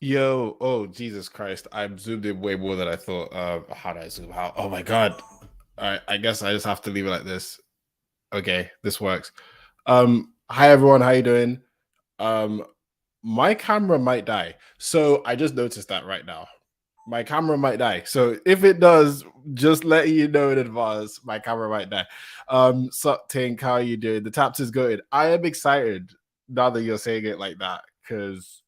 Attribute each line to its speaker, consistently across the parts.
Speaker 1: Yo, oh Jesus Christ! I'm zoomed in way more than I thought. How do I zoom out? Oh my God! All right, I guess I just have to leave it like this. Okay, this works. Hi everyone, how you doing? Um, my camera might die, so I just noticed that right now. My camera might die. So if it does, just letting you know in advance, my camera might die. Tink, how are you doing? The taps is good. I am excited now that you're saying it like that because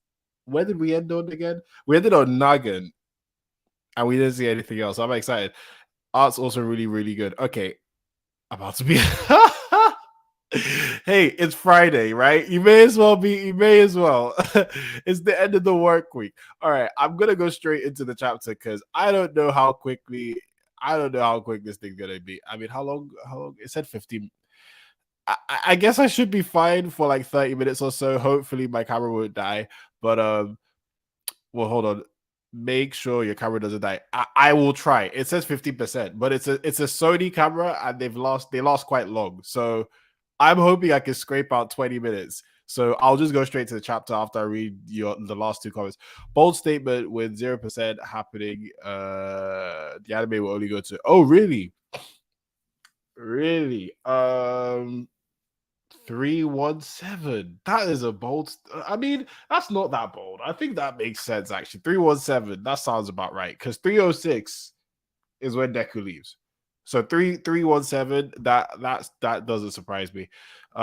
Speaker 1: where did we end on again? We ended on Nagan and we didn't see anything else. So I'm excited. Art's also really, really good. Okay, about to be. Hey, it's Friday, right? You may as well be. You may as well. It's the end of the work week. All right, I'm gonna go straight into the chapter because I don't know how quickly. I don't know how quick this thing's gonna be. I mean, how long? How long? It said 15. I guess I should be fine for like 30 minutes or so. Hopefully, my camera won't die. But well, hold on. Make sure your camera doesn't die. I will try. It says 50%, but it's a Sony camera and they last quite long. So I'm hoping I can scrape out 20 minutes. So I'll just go straight to the chapter after I read the last two comments. Bold statement with 0% happening. The anime will only go to really? Really? 317. That is a bold. I mean, that's not that bold. I think that makes sense actually. 317. That sounds about right because 306 is when Deku leaves. So 317. That doesn't surprise me.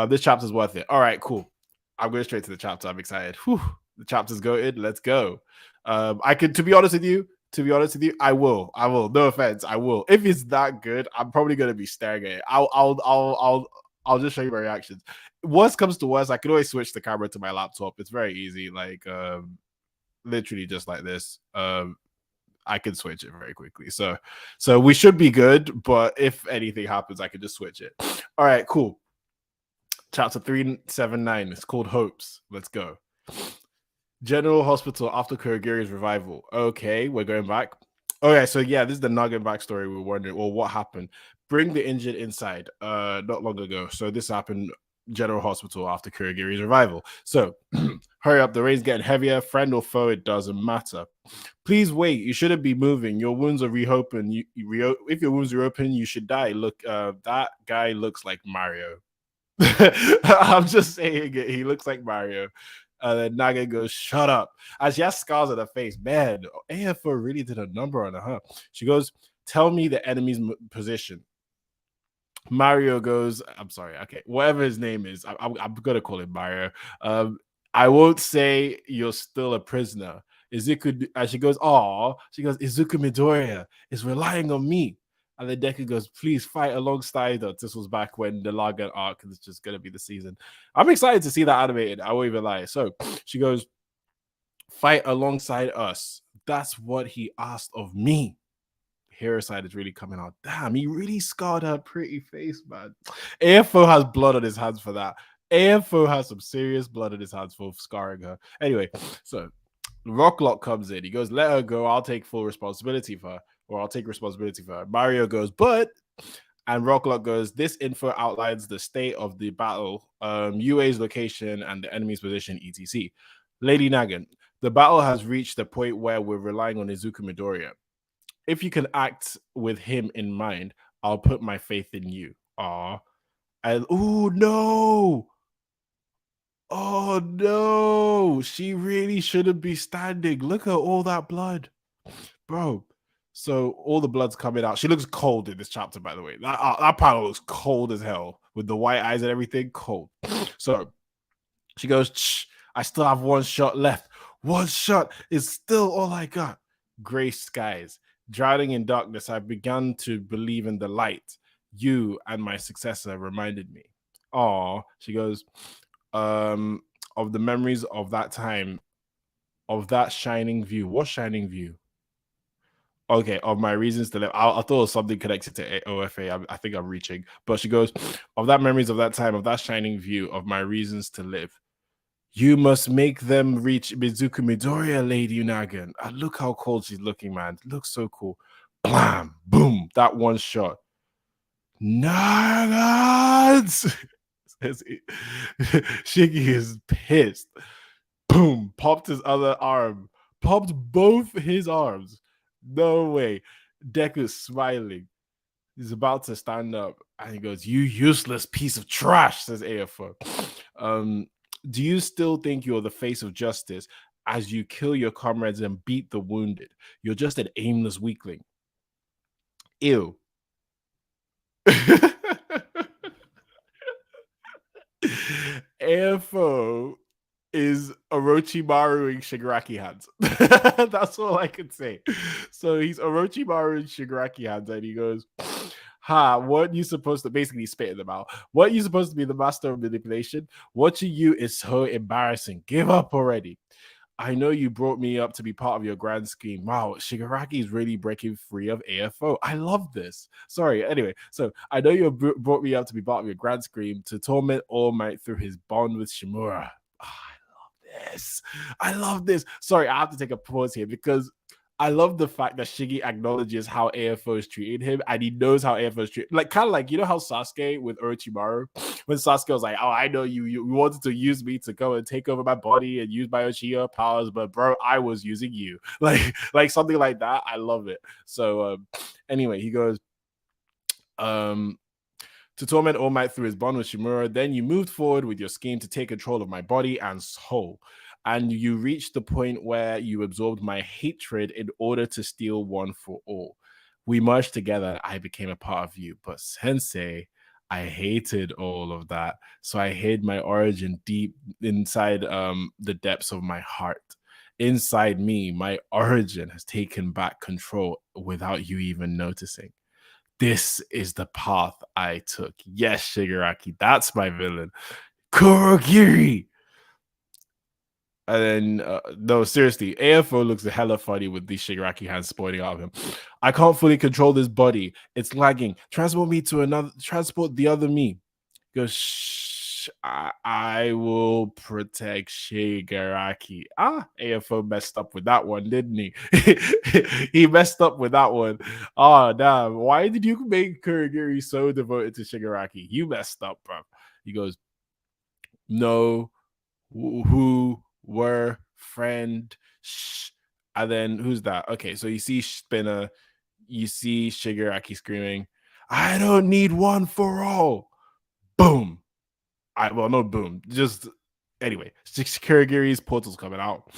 Speaker 1: This chapter's worth it. All right, cool. I'm going straight to the chapter. I'm excited. Whew, the chapter's goated. Let's go. I could, to be honest with you. To be honest with you, I will. I will. No offense, I will. If it's that good, I'm probably gonna be staring at it. I'll just show you my reactions. Worst comes to worst, I can always switch the camera to my laptop. It's very easy. Like literally just like this. I can switch it very quickly. So we should be good, but if anything happens, I can just switch it. All right, cool. Chapter 379. It's called Hopes. Let's go. General Hospital after Kurogiri's revival. Okay, we're going back. Okay, so yeah, this is the Nugget backstory. We're wondering, well, what happened? Bring the injured inside. Not long ago. So this happened General Hospital after Kurogiri's revival. So hurry up, the rain's getting heavier. Friend or foe, it doesn't matter. Please wait. You shouldn't be moving. Your wounds are reopened. If your wounds reopen, you should die. Look, that guy looks like Mario. I'm just saying it. He looks like Mario. And then Naga goes, shut up. And she has scars on her face. Man, AFO really did a number on her. Huh? She goes, tell me the enemy's position. Mario goes, I'm sorry, okay, whatever his name is, I'm gonna call him Mario. I won't say you're still a prisoner. Izuku, and she goes, oh, she goes, Izuku Midoriya is relying on me. And then Deku goes, please fight alongside us. This was back when the Lagan arc is just gonna be the season. I'm excited to see that animated. I won't even lie. So she goes, fight alongside us. That's what he asked of me. Hero side is really coming out. Damn, he really scarred her pretty face, man. AFO has blood on his hands for that. AFO has some serious blood on his hands for scarring her. Anyway, so Rocklock comes in. He goes, let her go. I'll take full responsibility for her, or I'll take responsibility for her. Mario goes, but. And Rocklock goes, this info outlines the state of the battle, UA's location, and the enemy's position, etc. Lady Nagan, the battle has reached the point where we're relying on Izuku Midoriya. If you can act with him in mind, I'll put my faith in you. Aw. And oh no. Oh no. She really shouldn't be standing. Look at all that blood. Bro. So all the blood's coming out. She looks cold in this chapter, by the way. That panel looks cold as hell with the white eyes and everything. Cold. So she goes, shh, I still have one shot left. One shot is still all I got. Gray skies. Drowning in darkness, I began to believe in the light. You and my successor reminded me. Oh, she goes, of the memories of that time, of that shining view. What shining view? Okay, of my reasons to live. I thought it was something connected to OFA. I think I'm reaching. But she goes, of that memories of that time, of that shining view, of my reasons to live. You must make them reach Mizuku Midoriya, Lady Unagan. And look how cold she's looking, man. Looks so cool. Blam, boom, that one shot. Nagans! Shiggy is pissed. Boom, popped his other arm. popped both his arms. No way. Deku's smiling. He's about to stand up and he goes, "You useless piece of trash," says AFO. Um, do you still think you're the face of justice as you kill your comrades and beat the wounded? You're just an aimless weakling. Ew. AFO is Orochimaru in Shigaraki hands. That's all I can say. So he's Orochimaru in Shigaraki hands, and he goes, "Ha, what you supposed to basically spit in the mouth? What you supposed to be the master of manipulation? Watching you is so embarrassing. Give up already. I know you brought me up to be part of your grand scheme. Wow, Shigaraki is really breaking free of AFO. I love this. Sorry, anyway, so I know you brought me up to be part of your grand scheme to torment All Might through his bond with Shimura. This. I love this. Sorry, I have to take a pause here because I love the fact that Shiggy acknowledges how AFO is treating him and he knows how AFO is treating. Like, kind of like, you know how Sasuke with Orochimaru, when Sasuke was like, "Oh, I know you wanted to use me to go and take over my body and use my Uchiha powers, but bro, I was using you." Like something like that. I love it. So anyway, he goes, to torment All Might through his bond with Shimura. Then you moved forward with your scheme to take control of my body and soul. And you reached the point where you absorbed my hatred in order to steal one for all. We merged together and I became a part of you. But Sensei, I hated all of that. So I hid my origin deep inside the depths of my heart. Inside me, my origin has taken back control without you even noticing. This is the path I took. Yes, Shigaraki, that's my villain. Kurogiri. And then, no, seriously, AFO looks hella funny with these Shigaraki hands pointing out of him. I can't fully control this body. It's lagging. Transport me to another, transport the other me. He goes, "Shh, I will protect Shigaraki." AFO messed up with that one, didn't he? He messed up with that one. Oh, damn. Why did you make Kurogiri so devoted to Shigaraki? You messed up, bro. He goes, "No, who were friend." Shh. And then who's that? Okay, so you see Spinner, you see Shigaraki screaming, "I don't need one for all." Boom. Well, no boom. Just anyway, Kurogiri's portal's coming out.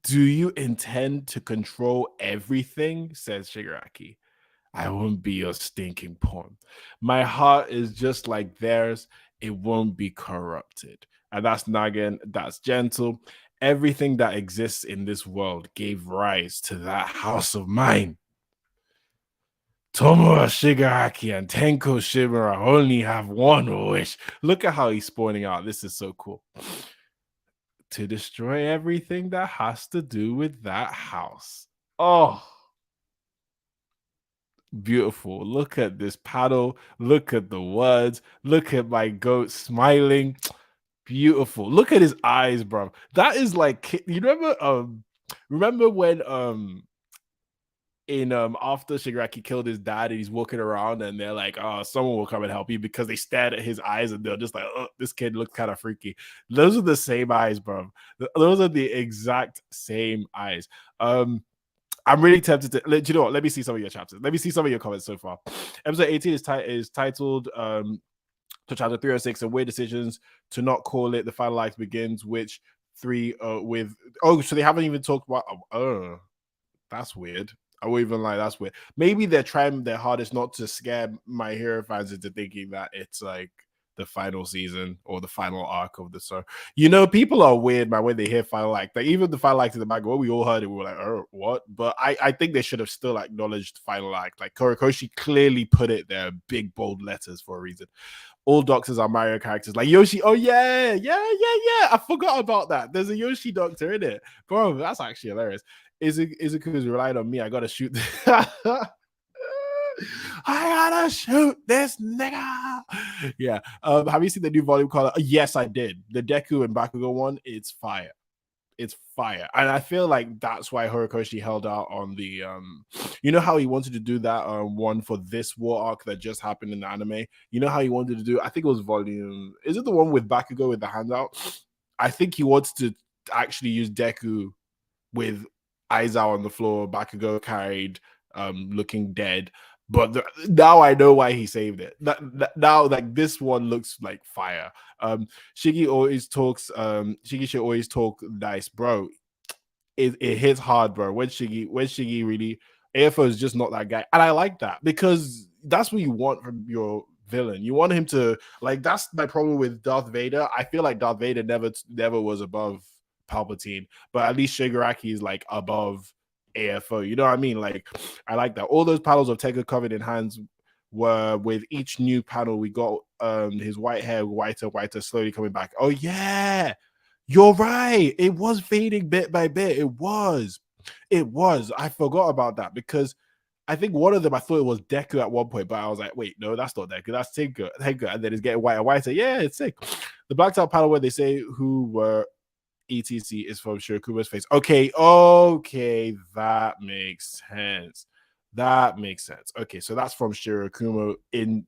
Speaker 1: "Do you intend to control everything?" says Shigaraki. "I won't be your stinking pawn. My heart is just like theirs. It won't be corrupted." And that's Nagin, that's gentle. Everything that exists in this world gave rise to that house of mine. Tomoa Shigaraki and Tenko Shimura only have one wish. Look at how he's spawning out. This is so cool. To destroy everything that has to do with that house. Oh, beautiful. Look at this paddle. Look at the words. Look at my goat smiling. Beautiful. Look at his eyes, bro. That is like, you remember when in after Shigaraki killed his dad and he's walking around and they're like, "Oh, someone will come and help you," because they stared at his eyes and they're just like, "Oh, this kid looks kind of freaky." Those are the same eyes, bro. Those are the exact same eyes. I'm really tempted to you know what? Let me see some of your chapters. Let me see some of your comments so far. Episode 18 is titled to chapter 306 and weird decisions to not call it the final act begins, which three with so they haven't even talked about that's weird. I won't even lie, that's weird. Maybe they're trying their hardest not to scare My Hero fans into thinking that it's like the final season or the final arc of the show. You know, people are weird, man, when they hear final act. Like even the final act in the manga, when we all heard it, we were like, "Oh, what?" But I think they should have still acknowledged final act. Like Horikoshi clearly put it there, big bold letters for a reason. All doctors are Mario characters, like Yoshi. Oh yeah. I forgot about that. There's a Yoshi doctor in it, bro. That's actually hilarious. Izuku's relying on me. I gotta shoot. I gotta shoot this nigga. Yeah. Have you seen the new volume color? Yes, I did. The Deku and Bakugo one. It's fire. It's fire. And I feel like that's why Horikoshi held out on the you know how he wanted to do that one for this war arc that just happened in the anime. You know how he wanted to do, I think it was volume, is it the one with Bakugo with the handout? I think he wants to actually used Deku with Aizawa on the floor, Bakugo carried, looking dead. But now I know why he saved it. Now, like, this one looks like fire. Shiggy always talks. Shiggy should always talk nice, bro. It hits hard, bro. When Shiggy really, AFO is just not that guy, and I like that because that's what you want from your villain. You want him to, like, that's my problem with Darth Vader. I feel like Darth Vader never was above Palpatine, but at least Shigaraki is like above AFO. You know what I mean? Like, I like that. All those panels of Tekken covered in hands were with each new panel we got his white hair whiter slowly coming back. Oh yeah, you're right. It was fading bit by bit. It was. It was. I forgot about that because I think one of them I thought it was Deku at one point, but I was like, wait, no, that's not Deku. That's Tinker. And then it's getting whiter and whiter. Yeah, it's sick. The blacked out panel where they say who were ETC is from Shirakuma's face. Okay, that makes sense. That makes sense. Okay, so that's from Shirakuma in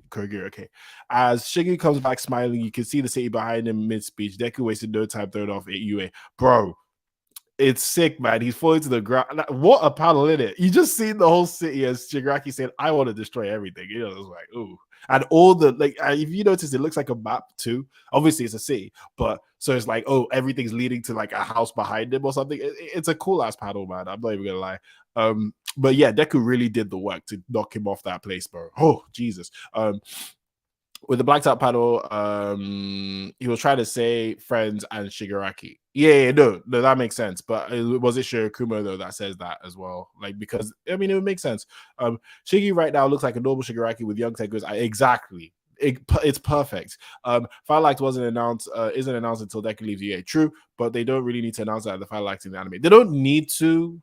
Speaker 1: Kogura. Okay. As Shiggy comes back smiling, you can see the city behind him mid-speech. Deku wasted no time throwing off at UA. Bro, it's sick, man. He's falling to the ground. What a panel in it. You just see the whole city as Shigaraki said, I want to destroy everything. You know, it's like, ooh. And all the, like, if you notice, it looks like a map too. Obviously, it's a city, but so it's like, oh, everything's leading to like a house behind him or something. It's a cool ass panel, man. I'm not even gonna lie. But yeah, Deku really did the work to knock him off that place, bro. Oh, Jesus. With the blacked out panel, he was trying to say friends and Shigaraki. No, that makes sense. But was it Shirakuma though that says that as well? Like, because I mean, it would make sense. Shiggy right now looks like a normal Shigaraki with young Tegus. Exactly. It's perfect. Final Act isn't announced until Deku leaves UA. True, but they don't really need to announce that at the Final Act in the anime. They don't need to.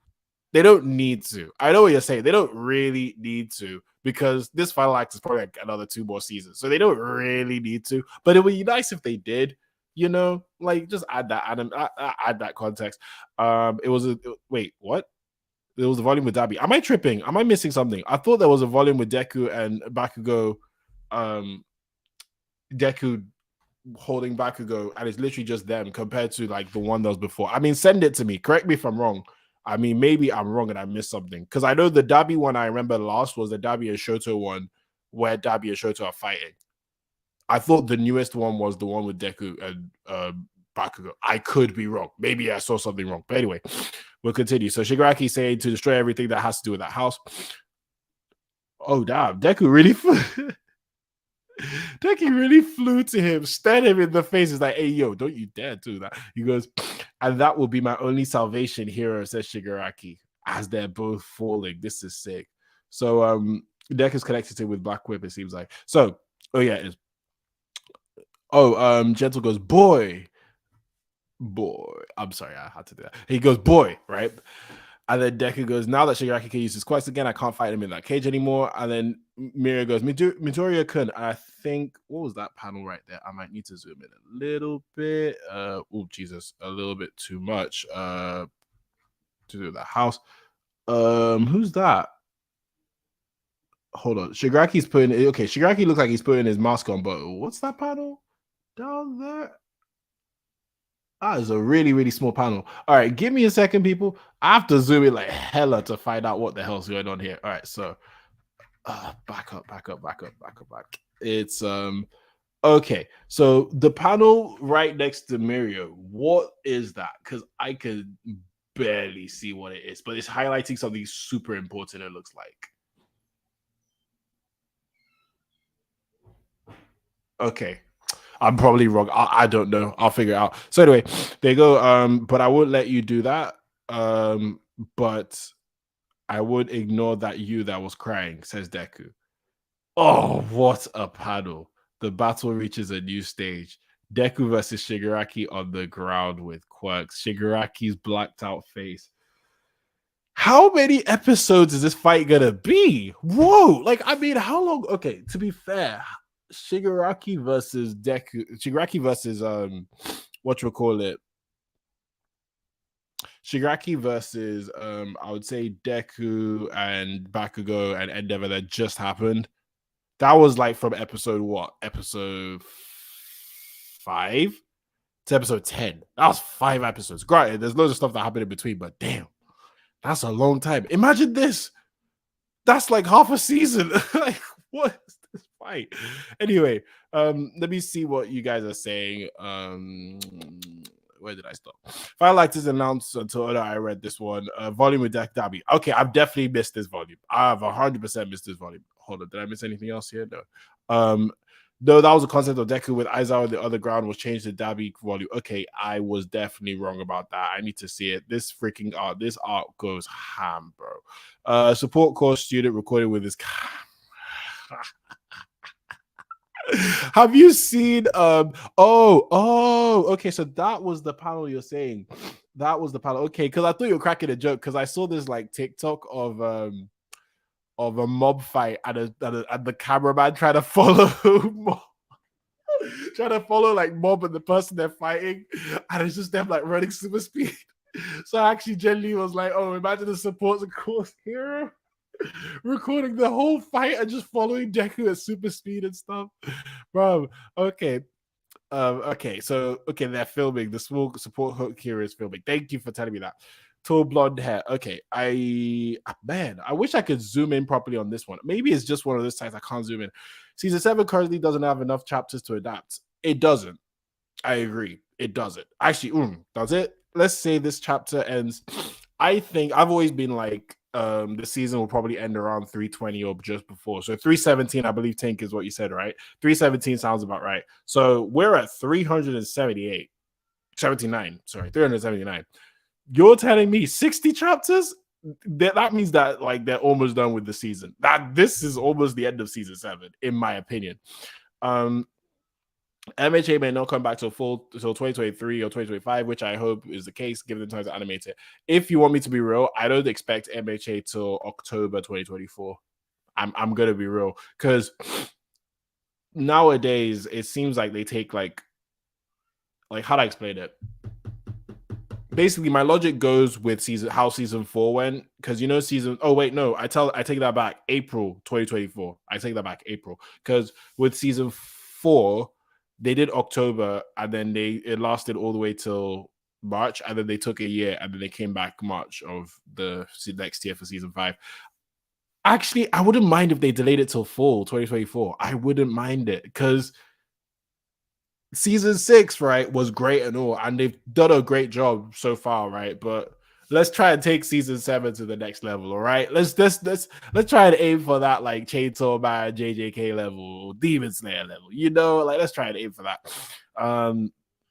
Speaker 1: They don't need to. I know what you're saying. They don't really need to because this final act is probably like another 2 more seasons. So they don't really need to. But it would be nice if they did, you know, like just add that context. Wait, what? It was the volume with Dabi. Am I tripping? Am I missing something? I thought there was a volume with Deku and Bakugo, Deku holding Bakugo, and it's literally just them compared to like the one that was before. I mean, send it to me. Correct me if I'm wrong. I mean, maybe I'm wrong and I missed something because I know the Dabi one I remember last was the Dabi and Shoto one where Dabi and Shoto are fighting. I thought the newest one was the one with Deku and Bakugo. I could be wrong. Maybe I saw something wrong. But anyway, we'll continue. So Shigaraki saying to destroy everything that has to do with that house. Oh, damn. Deku really Deku really flew to him, stared him in the face. He's like, hey, yo, don't you dare do that. He goes, and that will be my only salvation hero, says Shigaraki, as they're both falling. This is sick. So Deku's connected to with Black Whip, it seems like. So, oh yeah, it is. Oh, Gentle goes, boy. I'm sorry, I had to do that. He goes, boy, right? And then Deku goes, now that Shigaraki can use his quest again, I can't fight him in that cage anymore. And then Miria goes, Midoriya-kun. I think, what was that panel right there? I might need to zoom in a little bit. Oh, Jesus, a little bit too much. To do the house. Who's that? Hold on. Shigaraki's putting, okay, Shigaraki looks like he's putting his mask on, but what's that panel down there? That is a really, really small panel. All right, give me a second, people. I have to zoom in like hella to find out what the hell's going on here. All right, so back up. It's okay. So the panel right next to Mirio, what is that? Because I could barely see what it is, but it's highlighting something super important, it looks like. Okay. I'm probably wrong. I don't know. I'll figure it out. So anyway, they go. But I won't let you do that. But I would ignore that you that was crying, says Deku. Oh, what a panel! The battle reaches a new stage. Deku versus Shigaraki on the ground with quirks. Shigaraki's blacked out face. How many episodes is this fight gonna be? Whoa! Like, I mean, how long? Okay, to be fair, Shigaraki versus Deku, Shigaraki versus what you call it? Shigaraki versus I would say Deku and Bakugo and Endeavor that just happened. That was like from episode what? Episode 5 to episode 10. That was 5 episodes. Granted, there's loads of stuff that happened in between, but damn, that's a long time. Imagine this. That's like half a season. Like, what is this fight? Anyway, let me see what you guys are saying. Where did I stop? Firelight is announced until I read this one. Volume with Deck Dabby. Okay, I've definitely missed this volume. I've 100% missed this volume. Hold on, did I miss anything else here? No. No, that was the concept of Deku with Aizawa on the other ground was changed to Dabi volume. Okay, I was definitely wrong about that. I need to see it. This freaking art, this art goes ham, bro. Support course student recorded with his. Have you seen okay, so that was the panel you're saying. That was the panel. Okay, because I thought you were cracking a joke because I saw this like TikTok of a mob fight and the cameraman trying to follow mob, trying to follow like mob and the person they're fighting, and it's just them like running super speed. So I actually genuinely was like, oh, imagine the support course hero recording the whole fight and just following Deku at super speed and stuff. Bro, okay. Okay, they're filming. The small support hook here is filming. Thank you for telling me that. Tall blonde hair. Okay, I wish I could zoom in properly on this one. Maybe it's just one of those times I can't zoom in. Season 7 currently doesn't have enough chapters to adapt. It doesn't. I agree. It doesn't. Actually, does it? Let's say this chapter ends. I think I've always been like, the season will probably end around 320 or just before. So 317, I believe, Tink is what you said, right? 317 sounds about right. So we're at 379. You're telling me 60 chapters? That means that like they're almost done with the season. That this is almost the end of season 7, in my opinion. MHA may not come back till 2023 or 2025, which I hope is the case, given the time to animate it. If you want me to be real, I don't expect MHA till October 2024. I'm gonna be real, because nowadays it seems like they take like how do I explain it? Basically, my logic goes with how season 4 went, because I take that back. April 2024. I take that back, April, because with season 4. They did October, and then it lasted all the way till March, and then they took a year, and then they came back March of the next year for season 5. Actually, I wouldn't mind if they delayed it till fall 2024. I wouldn't mind it, because season 6, right, was great and all, and they've done a great job so far, right? But let's try and take season 7 to the next level, all right? Let's try and aim for that like Chainsaw Man, JJK level, Demon Slayer level, like let's try and aim for that.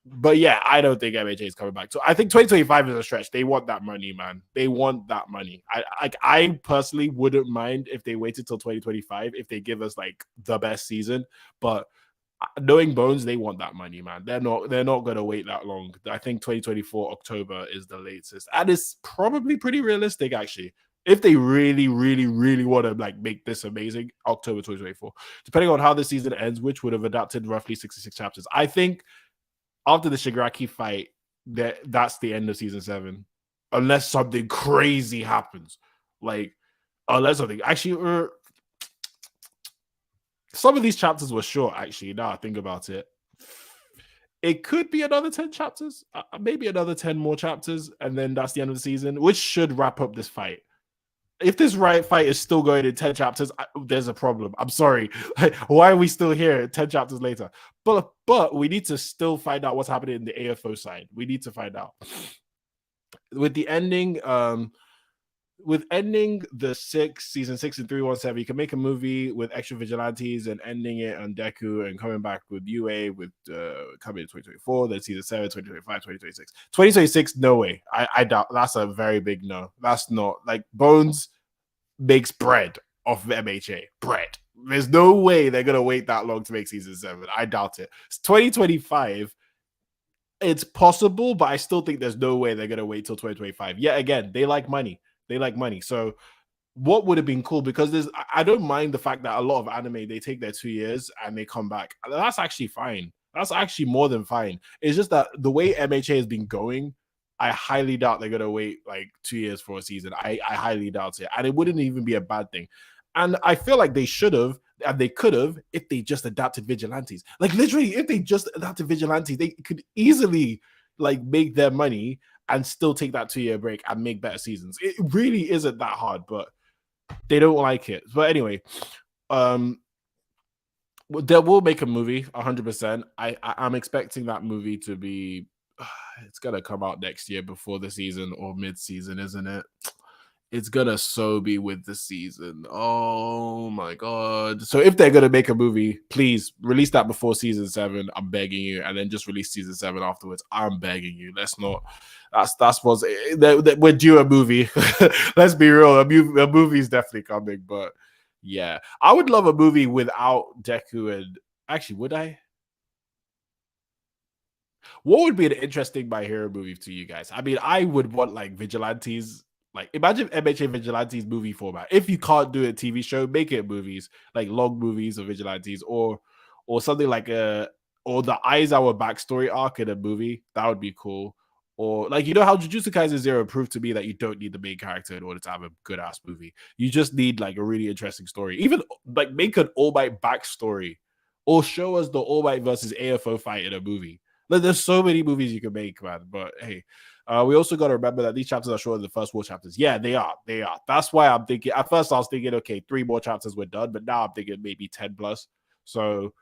Speaker 1: But yeah, I don't think MHA is coming back. So I think 2025 is a stretch. They want that money, man. They want that money. I personally wouldn't mind if they waited till 2025 if they give us like the best season, but knowing Bones, they want that money, man. They're not gonna wait that long. I think 2024 October is the latest, and it's probably pretty realistic actually. If they really, really, really want to like make this amazing, October 2024, depending on how the season ends, which would have adapted roughly 66 chapters. I think after the Shigaraki fight, that's the end of season 7, unless something crazy happens. Like unless something actually. Some of these chapters were short, actually. Now I think about it. It could be another 10 chapters, maybe another 10 more chapters, and then that's the end of the season, which should wrap up this fight. If this fight is still going in 10 chapters, there's a problem. I'm sorry. Why are we still here 10 chapters later? But we need to still find out what's happening in the AFO side. We need to find out. With the ending, the season 6 and 317, you can make a movie with extra vigilantes and ending it on Deku and coming back with UA with coming in 2024, then season 7, 2025, 2026. 2026, no way. I doubt. That's a very big no. That's not like Bones makes bread off of MHA. Bread. There's no way they're gonna wait that long to make season 7. I doubt it. It's 2025. It's possible, but I still think there's no way they're gonna wait till 2025. Yet again, they like money. So what would have been cool, because I don't mind the fact that a lot of anime, they take their 2 years and they come back. That's actually fine. That's actually more than fine. It's just that the way MHA has been going, I highly doubt they're gonna wait like 2 years for a season. I highly doubt it, and it wouldn't even be a bad thing. And I feel like they should have. And they could have if they just adapted Vigilantes. Like literally, if they just adapted Vigilantes, they could easily like make their money and still take that 2 year break and make better seasons. It really isn't that hard, but they don't like it. But anyway, um, they will make a movie 100%. I'm expecting that movie to be. It's gonna come out next year before the season or mid-season, isn't it? It's gonna so be with the season. Oh my god! So if they're gonna make a movie, please release that before season 7. I'm begging you, and then just release season 7 afterwards. I'm begging you. Let's not. That's what's we're due a movie. Let's be real. A movie is definitely coming, but yeah, I would love a movie without Deku and. Actually, would I? What would be an interesting My Hero movie to you guys? I mean, I would want like Vigilantes. Like, imagine MHA Vigilantes movie format. If you can't do a TV show, make it movies, like long movies of Vigilantes, or something like or the Aizawa backstory arc in a movie. That would be cool. Or like how Jujutsu Kaisen Zero proved to me that you don't need the main character in order to have a good ass movie. You just need like a really interesting story. Even like make an All Might backstory, or show us the All Might versus AFO fight in a movie. Like, there's so many movies you can make, man. But hey, we also got to remember that these chapters are shorter than the first 4 chapters. Yeah, they are. They are. That's why I'm thinking. At first, I was thinking, okay, 3 more chapters were done, but now I'm thinking maybe 10 plus. So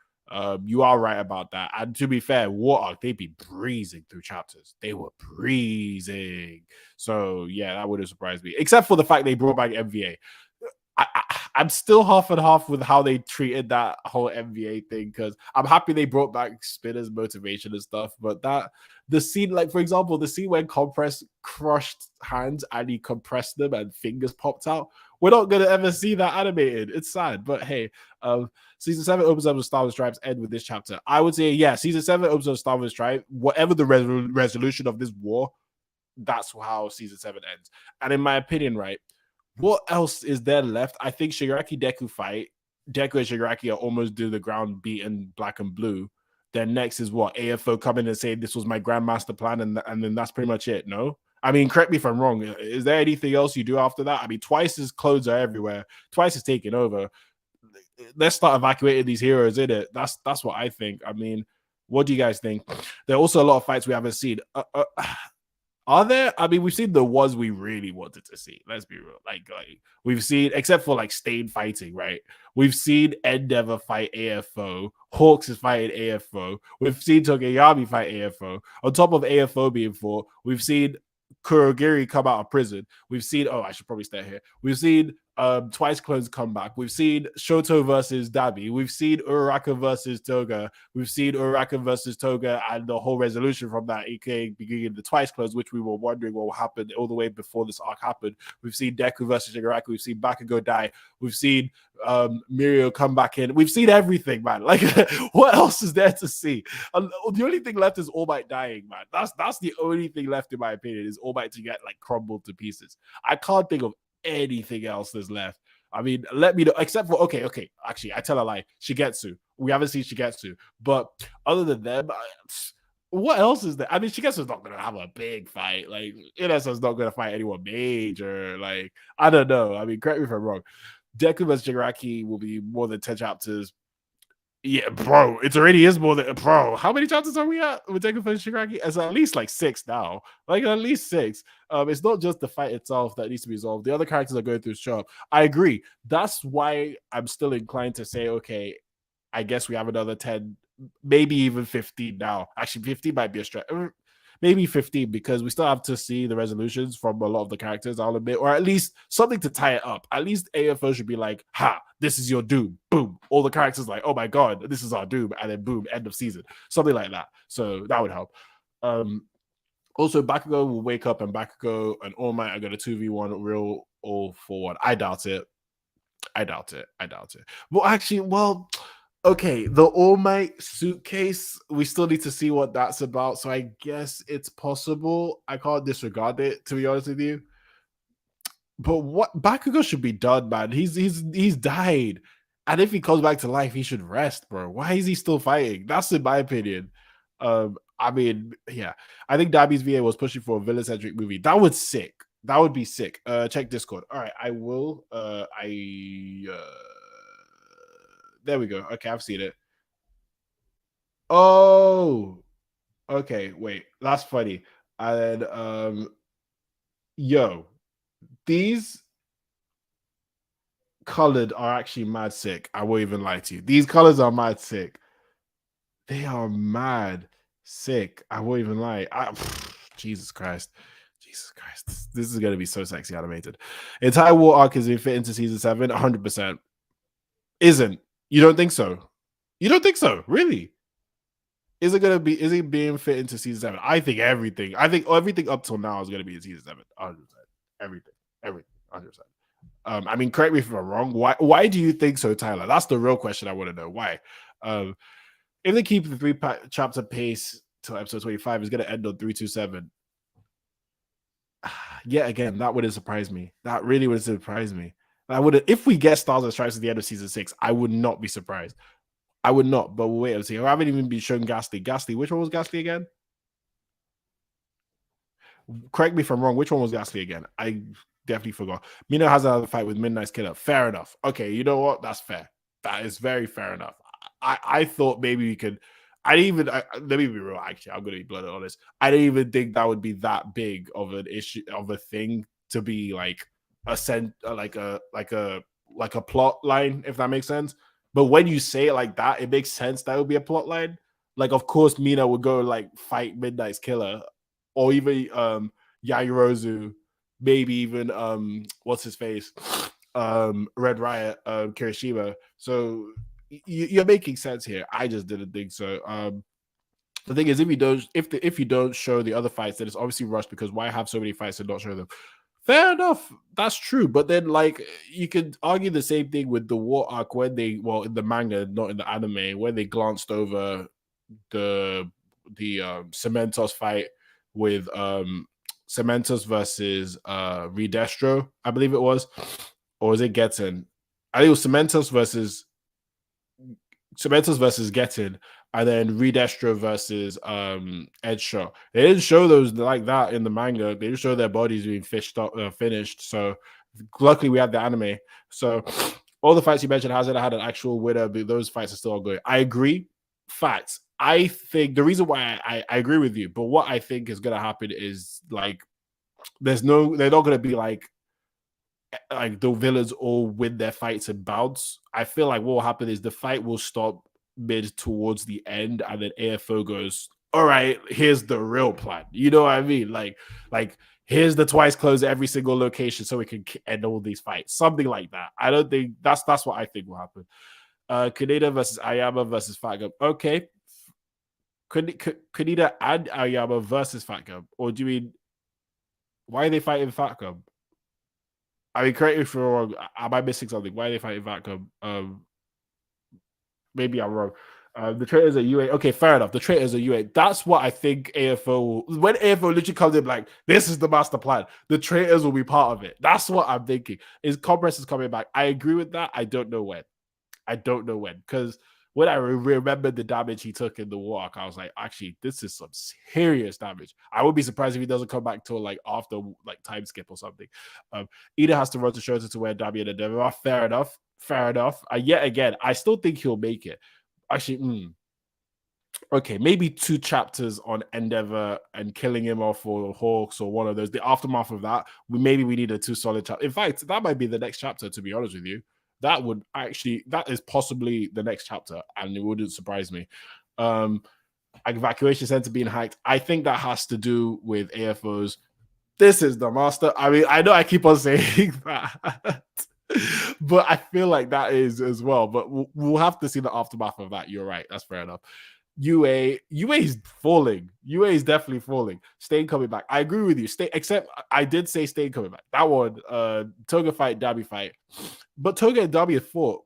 Speaker 1: you are right about that. And to be fair, War Arc, they'd be breezing through chapters. They were breezing. So yeah, that would have surprised me. Except for the fact they brought back MVA. I'm still half and half with how they treated that whole MVA thing, because I'm happy they brought back Spinner's motivation and stuff, but the scene, like for example, the scene when Compress crushed hands and he compressed them and fingers popped out, we're not gonna ever see that animated. It's sad, but hey, season 7 opens up with Star Wars Stripes end with this chapter. I would say season 7 opens up with Star Wars Stripes. Whatever the resolution of this war, that's how season 7 ends. And in my opinion, right, what else is there left? I think Shigaraki Deku fight. Deku and Shigaraki are almost do the ground beaten black and blue. Then next is what? AFO coming and say this was my grandmaster plan, and then that's pretty much it. No? I mean, correct me if I'm wrong. Is there anything else you do after that? I mean, Twice's clothes are everywhere. Twice is taking over. Let's start evacuating these heroes in it. That's what I think. I mean, what do you guys think? There are also a lot of fights we haven't seen. Are there? I mean, we've seen the ones we really wanted to see. Let's be real. Like we've seen, except for like Stain fighting, right? We've seen Endeavor fight AFO. Hawks is fighting AFO. We've seen Togeyami fight AFO. On top of AFO being fought, we've seen Kurogiri come out of prison. We've seen, I should probably stay here. We've seen Twice Clones come back. We've seen Shoto versus Dabi. We've seen Uraraka versus Toga. We've seen Uraraka versus Toga and the whole resolution from that, aka beginning of the Twice Clones, which we were wondering what will happen all the way before this arc happened. We've seen Deku versus Shigaraki. We've seen Bakugo die. We've seen Mirio come back in. We've seen everything, man. Like, what else is there to see? The only thing left is All Might dying, man. That's the only thing left, in my opinion, is All Might to get like crumbled to pieces. I can't think of anything else that's left. I mean, let me know, except for okay. Actually, I tell a lie. Shigetsu. We haven't seen Shigetsu, but other than them, what else is there? I mean, Shigetsu's not gonna have a big fight. Like, Inasa's not gonna fight anyone major. Like, I don't know. I mean, correct me if I'm wrong. Deku vs Shigaraki will be more than 10 chapters. Yeah, bro, it already is more than bro. How many chapters are we at with Deku vs Shigaraki? It's at least like 6 now. Like at least 6. It's not just the fight itself that needs to be resolved. The other characters are going through show up. I agree. That's why I'm still inclined to say, okay, I guess we have another 10, maybe even 15 now. Actually, 15 might be a stretch. Maybe 15, because we still have to see the resolutions from a lot of the characters, I'll admit, or at least something to tie it up. At least AFO should be like, ha, this is your doom. Boom. All the characters like, oh my God, this is our doom. And then boom, end of season. Something like that. So that would help. Also, Bakugo will wake up and Bakugo and All Might are going to 2v1 real all for one. I doubt it. Well, actually, okay, the All Might suitcase, we still need to see what that's about. So I guess it's possible. I can't disregard it, to be honest with you. But what Bakugo should be done, man. He's died. And if he comes back to life, he should rest, bro. Why is he still fighting? That's in my opinion. I mean, yeah. I think Dabi's VA was pushing for a villain-centric movie. That would sick. That would be sick. Check Discord. All right, I will. There we go. Okay, I've seen it. Oh, okay. Wait, that's funny. And yo, these colored are actually mad sick. I won't even lie to you. These colors are mad sick. They are mad sick. I won't even lie. Jesus Christ. Jesus Christ. This is going to be so sexy animated. Entire war arc is fit into season 7. 100%. Isn't. You don't think so? You don't think so? Really? Is it gonna be? Is it being fit into season 7? I think everything. I think everything up till now is gonna be in season 7. 100%. Everything. Everything. 100%. I mean, correct me if I'm wrong. Why do you think so, Tyler? That's the real question I want to know. Why? Um, if they keep the chapter pace till episode 25, it's gonna end on 327. Yet again, that wouldn't surprise me. That really would surprise me. I would, if we get Stars and Stripes at the end of season 6, I would not be surprised. I would not, but we'll wait and see. I haven't even been shown Ghastly. Ghastly, which one was Ghastly again? Correct me if I'm wrong. Which one was Ghastly again? I definitely forgot. Mina has another fight with Midnight's Killer. Fair enough. Okay, you know what? That's fair. That is very fair enough. I thought maybe we could. I didn't even. Let me be real. Actually, I'm gonna be bloody honest. I didn't even think that would be that big of an issue of a thing to be like like a plot line, if that makes sense. But when you say it like that, it makes sense that would be a plot line. Like, of course, Mina would go like fight Midnight's Killer, or even Yairozu, maybe even what's his face, Red Riot, Kirishima. So you're making sense here. I just didn't think so. The thing is, if you don't show the other fights, then it's obviously rushed, because why have so many fights and not show them? Fair enough, that's true. But then, like, you could argue the same thing with the war arc when they, well, in the manga, not in the anime, when they glanced over the Cementos fight with Cementos versus Redestro, I believe it was, or was it Getten? I think it was Cementos versus Getten, and then Redestro versus Edshot. They didn't show those like that in the manga. They didn't show their bodies being finished. So luckily we had the anime. So all the fights you mentioned hasn't had an actual winner, but those fights are still ongoing. I agree. Facts. I think the reason why I agree with you, but what I think is gonna happen is, like, they're not gonna be like the villains all win their fights in bouts. I feel like what will happen is the fight will stop mid towards the end, and then AFO goes, all right, here's the real plan. You know what I mean? Like here's the twice close every single location so we can end all these fights. Something like that. I don't think that's what I think will happen. Kaneda versus Ayama versus Fatgum. Okay. Kaneda and Ayama versus Fatgum. Or do you mean, why are they fighting Fatgum? I mean, correct me if I'm wrong. Am I missing something? Why are they fighting Fatgum? Maybe I'm wrong. The traitors are UA. Okay, fair enough. The traitors are UA. That's what I think AFO will, when AFO literally comes in like, this is the master plan, the traitors will be part of it. That's what I'm thinking. Is Compress is coming back. I agree with that. I don't know when. Because when I remember the damage he took in the walk, I was like, actually, this is some serious damage. I would be surprised if he doesn't come back till like after like time skip or something. Ida has to run to Shota to wear Damien and Endeavor. Fair enough. Yet again, I still think he'll make it. Actually, okay, maybe 2 chapters on Endeavor and killing him off for Hawks or one of those. The aftermath of that, maybe we need a 2 solid chapter. In fact, that might be the next chapter, to be honest with you. That is possibly the next chapter, and it wouldn't surprise me. Evacuation center being hacked. I think that has to do with AFO's. This is the master. I mean, I know I keep on saying that, but I feel like that is as well. But we'll have to see the aftermath of that. You're right. That's fair enough. UA is falling. UA is definitely falling. Stain coming back. I agree with you. Except I did say Stain coming back. That one, Toga fight, Dabi fight. But Toga and Dabi have fought.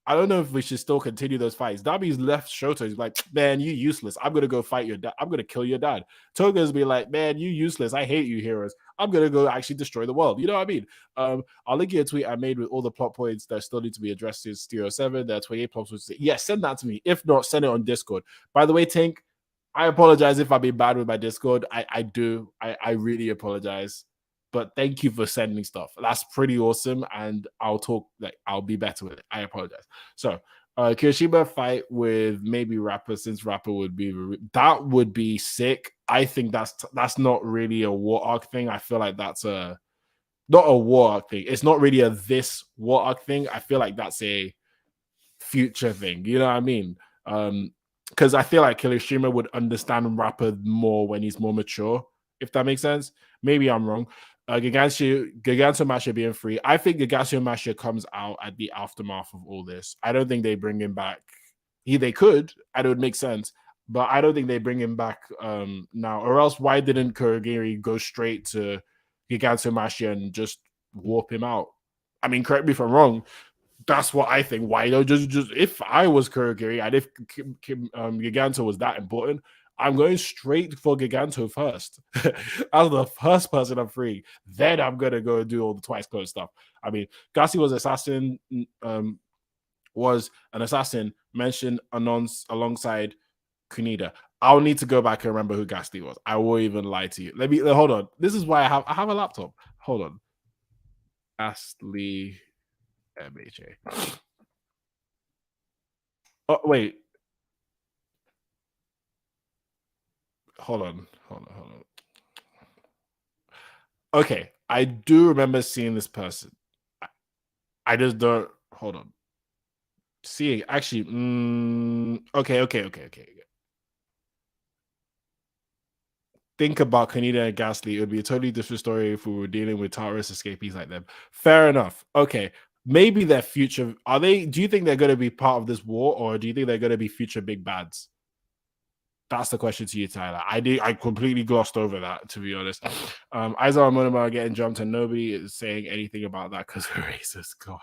Speaker 1: I don't know if we should still continue those fights. Dabi's left Shota. He's like, man, you useless. I'm gonna go fight your dad. I'm gonna kill your dad. Toga's be like, man, you useless. I hate you, heroes. I'm gonna go actually destroy the world. You know what I mean? I'll link you a tweet I made with all the plot points that still need to be addressed in Stereo 7. There are 28 plot points. Yeah, send that to me. If not, send it on Discord. By the way, Tink, I apologize if I've been bad with my Discord. I do. I really apologize. But thank you for sending stuff. That's pretty awesome. And I'll be better with it. I apologize. So Kirishima fight with maybe Rapper, since Rapper would be that would be sick. I think that's not really a war arc thing. I feel like that's a not a war arc thing. It's not really a this war arc thing. I feel like that's a future thing. You know what I mean? Because I feel like Kirishima would understand Rapper more when he's more mature, if that makes sense. Maybe I'm wrong. Giganto Masha being free. I think Giganto Masha comes out at the aftermath of all this. I don't think they bring him back. They could, and it would make sense, but I don't think they bring him back now. Or else, why didn't Kurogiri go straight to Giganto Masha and just warp him out? I mean, correct me if I'm wrong, that's what I think. Why don't just if I was Kurogiri and if Giganto was that important, I'm going straight for Giganto first. As the first person I'm freeing, then I'm gonna go do all the twice clone stuff. I mean, Gassi was an assassin mentioned alongside Kunida. I'll need to go back and remember who Gasly was. I won't even lie to you. Let me hold on. This is why I have a laptop. Hold on. Gasly MHA. Oh wait, hold on. Okay, I do remember seeing this person. I just don't. Hold on. Seeing actually. Okay. Think about Kaneda and Gasly. It would be a totally different story if we were dealing with terrorist escapees like them. Fair enough. Okay. Maybe their future. Are they? Do you think they're going to be part of this war, or do you think they're going to be future big bads? That's the question to you, Tyler. I completely glossed over that, to be honest. Aizawa and Monoma are getting jumped, and nobody is saying anything about that because of racist. God.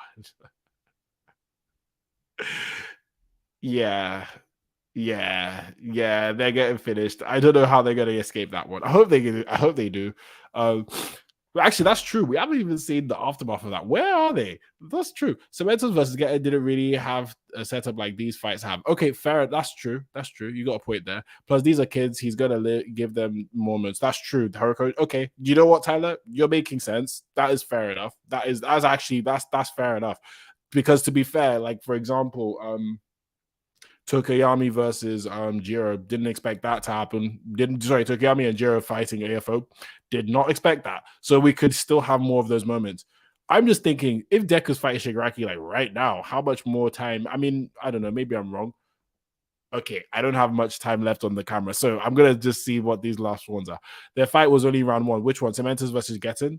Speaker 1: Yeah. Yeah, they're getting finished. I don't know how they're gonna escape that one. I hope they do. I hope they do. But actually, that's true. We haven't even seen the aftermath of that. Where are they? That's true. Cementos versus Getter didn't really have a setup like these fights have. Okay, fair. That's true. That's true. You got a point there. Plus, these are kids. He's gonna give them moments. That's true. Haruko. Okay, you know what, Tyler? You're making sense. That is fair enough. That's actually that's fair enough. Because to be fair, like for example, Tokoyami versus Jiro. Didn't expect that to happen. Tokoyami and Jiro fighting AFO. Did not expect that. So we could still have more of those moments. I'm just thinking if Deku's fighting Shigaraki like right now, how much more time? I mean, I don't know. Maybe I'm wrong. Okay, I don't have much time left on the camera, so I'm gonna just see what these last ones are. Their fight was only round one. Which one? Cementos versus Getten.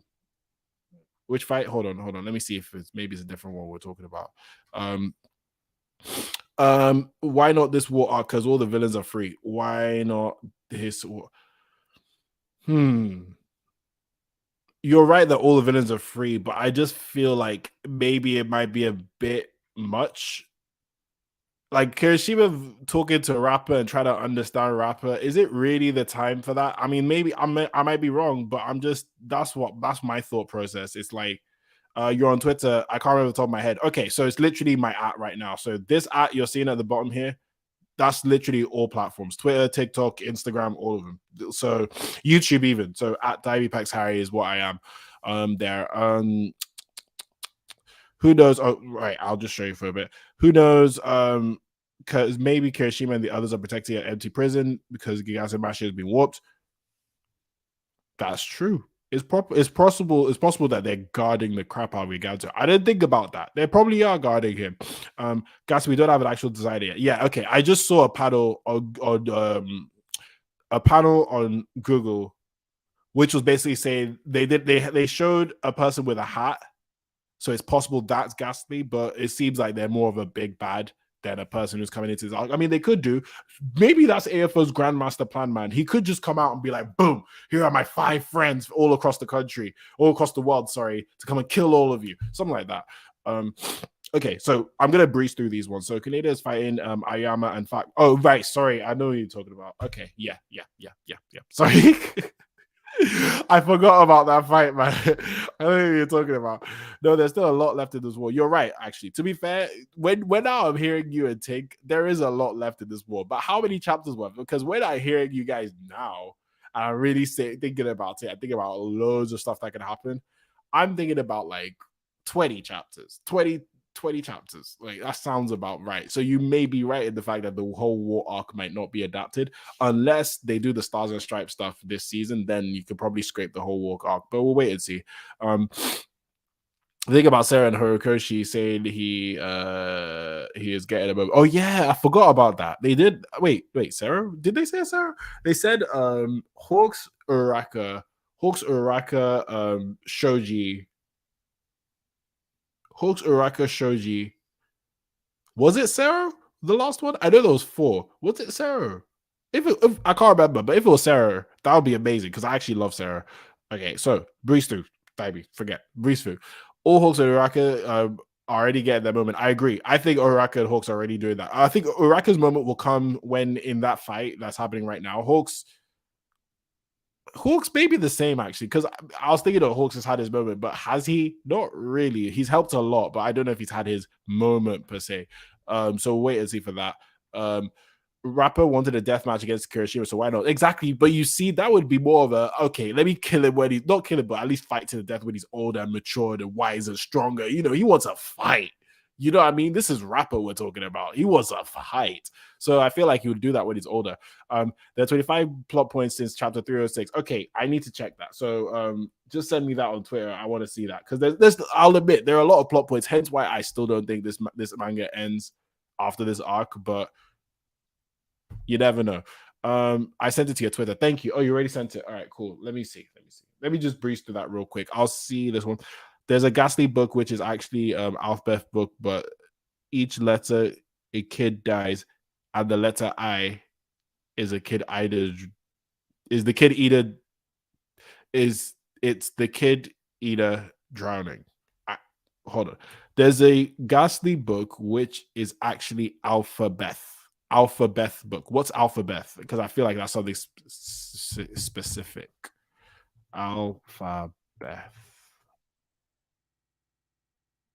Speaker 1: Which fight? Hold on. Let me see if it's a different one we're talking about. Why not this war arc? Because all the villains are free. Why not this war? You're right that all the villains are free, but I just feel like maybe it might be a bit much. Like Kirishima talking to Rapper and trying to understand Rapper, is it really the time for that? I mean, maybe I might be wrong, but I'm just that's my thought process. It's like you're on Twitter. I can't remember the top of my head. Okay, so it's literally my at right now. So this at you're seeing at the bottom here, that's literally all platforms: Twitter, TikTok, Instagram, all of them. So YouTube even. So at Divey Harry is what I am. There. Who knows? Oh, right. I'll just show you for a bit. Who knows? Because maybe Kirishima and the others are protecting an empty prison because Giganto Mashi has been warped. That's true. It's possible. It's possible that they're guarding the crap out of Giganto. I didn't think about that. They probably are guarding him. Gas, we don't have an actual designer yet. Yeah, okay. I just saw a panel on Google, which was basically saying they showed a person with a hat. So it's possible that's Ghastly, but it seems like they're more of a big bad than a person who's coming into this arc. I mean, they could do. Maybe that's AFO's grandmaster plan, man. He could just come out and be like, boom, here are my 5 friends all across the country, all across the world, sorry, to come and kill all of you. Something like that. Okay, so I'm gonna breeze through these ones. So Kaneda is fighting Ayama and Fact. Oh, right, sorry, I know what you're talking about. Okay, yeah. Sorry. I forgot about that fight, man. I know what you're talking about. No, there's still a lot left in this war. You're right, actually. To be fair, when now I'm hearing you and Tink, there is a lot left in this war. But how many chapters worth? Because when I'm hearing you guys now, I'm really thinking about it. I think about loads of stuff that can happen. I'm thinking about like 20 chapters, 20. 20 chapters. Like that sounds about right. So you may be right in the fact that the whole war arc might not be adapted unless they do the Stars and Stripes stuff this season. Then you could probably scrape the whole war arc, but we'll wait and see. The thing about Sarah and Horikoshi saying he is getting a moment. Oh yeah, I forgot about that. They did wait, Sarah? Did they say Sarah? They said Hawks Uraka Shoji. Was it Sarah? The last one? I know there was four. Was it Sarah? If I can't remember, but if it was Sarah, that would be amazing because I actually love Sarah. Okay, so breeze through, baby, forget breeze through. All Hawks and Uraka already getting their moment. I agree. I think Uraka and Hawks are already doing that. I think Uraka's moment will come when in that fight that's happening right now. Hawks may be the same actually, because I was thinking that Hawks has had his moment, but has he? Not really. He's helped a lot, but I don't know if he's had his moment per se. So we'll wait and see for that. Rapper wanted a death match against Kirishima, so why not? Exactly. But you see, that would be more of a okay, let me kill him when he's not kill him, but at least fight to the death when he's older and matured and wiser, stronger. You know, he wants a fight. You know what I mean? This is Rapper we're talking about. He wants a fight. So I feel like he would do that when he's older. There are 25 plot points since chapter 306. Okay, I need to check that. So just send me that on Twitter. I want to see that. Because there's I'll admit there are a lot of plot points, hence why I still don't think this manga ends after this arc, but you never know. I sent it to your Twitter. Thank you. Oh, you already sent it. All right, cool. Let me see. Let me just breeze through that real quick. I'll see this one. There's a Ghastly book, which is actually alphabet book, but each letter a kid dies, and the letter I is a kid either is the kid either is it's the kid either drowning. Hold on. There's a Ghastly book which is actually alphabet book. What's alphabet? Because I feel like that's something specific. Alphabet.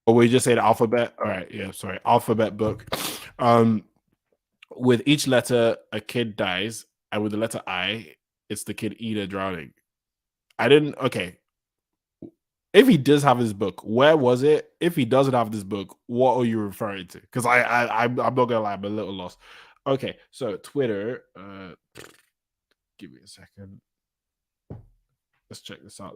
Speaker 1: Or we just say the alphabet. All right, yeah, sorry. Alphabet book. With each letter, a kid dies, and with the letter I, it's the kid either drowning. I didn't. Okay, if he does have his book, where was it? If he doesn't have this book, what are you referring to? Because I'm not gonna lie, I'm a little lost. Okay, so Twitter. Give me a second. Let's check this out.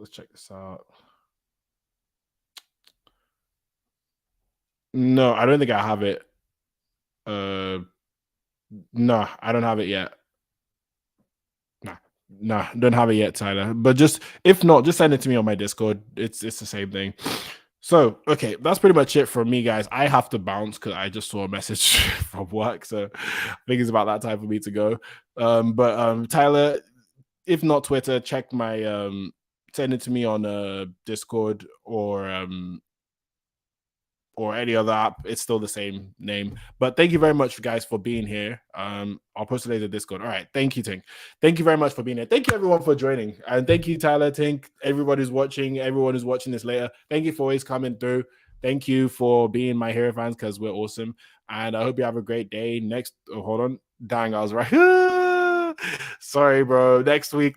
Speaker 1: No, I don't think I have it. No, I don't have it yet. Nah, don't have it yet, Tyler. But just if not, just send it to me on my Discord. It's the same thing. So okay, that's pretty much it from me, guys. I have to bounce because I just saw a message from work, so I think it's about that time for me to go. But Tyler, if not Twitter, check my send it to me on Discord or any other app. It's still the same name. But thank you very much, guys, for being here. I'll post it later Discord. All right. Thank you, Tink. Thank you very much for being here. Thank you, everyone, for joining. And thank you, Tyler, Tink, everyone who's watching this later. Thank you for always coming through. Thank you for being my hero fans because we're awesome. And I hope you have a great day. Hold on. Dang, I was right. Sorry, bro. Next week,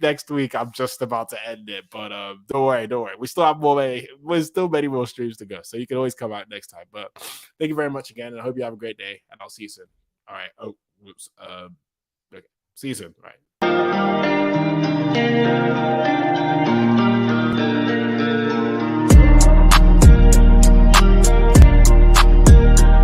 Speaker 1: I'm just about to end it. But don't worry. We still have there's still many more streams to go. So you can always come out next time. But thank you very much again. And I hope you have a great day. And I'll see you soon. All right. Oh, whoops. Okay. See you soon. All right.